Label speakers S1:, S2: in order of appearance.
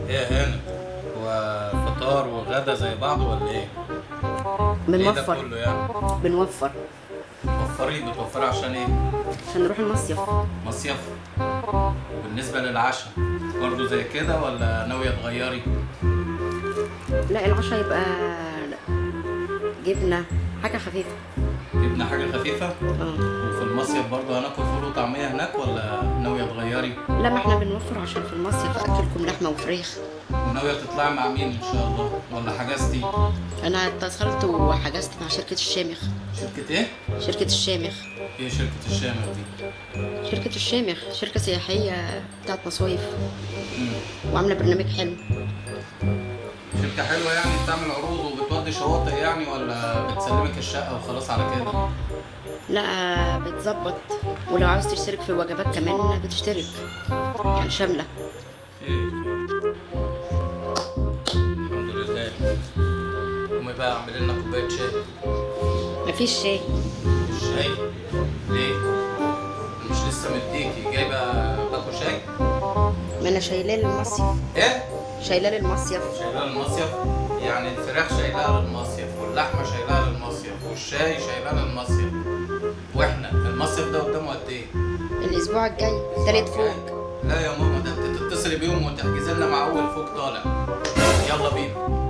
S1: ايه يا هانم؟ هو فطار وغدا زي بعض ولا ايه؟ ايه ده
S2: بنوفر.
S1: كله يعني؟
S2: بنوفر
S1: بتوفري عشان ايه؟
S2: عشان نروح المصيف.
S1: مصيف. وبالنسبة للعشاء برضه زي كده ولا ناوية تغيري؟
S2: لا، العشاء يبقى جبنة، حاجة خفيفة.
S1: جبنا حاجة خفيفة.
S2: اه.
S1: وفي المصيف برضه هناكل فول وطعمية هناك ولا ناوية تغيري؟
S2: لا، ما احنا بنوفر عشان في المصيف اكلكم لحمة وفريخ.
S1: وناوية تطلعي مع مين إن شاء الله؟ ولا حجزتي؟
S2: انا اتصلت وحجزت مع شركة الشامخ.
S1: شركة إيه؟
S2: شركة الشامخ.
S1: إيه شركة الشامخ دي؟
S2: شركة الشامخ شركة سياحية بتاعت مصايف،
S1: مم.
S2: وعاملة برنامج حلو.
S1: شركة حلوة يعني بتعمل عروض وبتودي شواطئ يعني ولا بتسلمك الشقة وخلاص على كده؟
S2: لا، بتظبط. ولو عاوز تشترك في وجبات كمان بتشترك، يعني شاملة.
S1: إيه. الحمد لله. قومي بقى اعملي لنا كوباية شاي.
S2: مفيش شاي.
S1: الشاي؟ ليه؟ مش لسه مديكي جايبة باكو شاي؟
S2: ما انا شايلاه للمصيف.
S1: إيه؟
S2: شايلاه للمصيف.
S1: شايلها للمصيف؟ يعني الفراخ شايلها للمصيف واللحمة شايلها للمصيف والشاي شايلها للمصيف. واحنا المصيف ده قدامه قد ايه؟
S2: الاسبوع الجاي تالت فوق.
S1: لا يا ماما، ده انت تتصلي بيهم وتحجزي لنا مع اول فوق طالع. يلا بينا.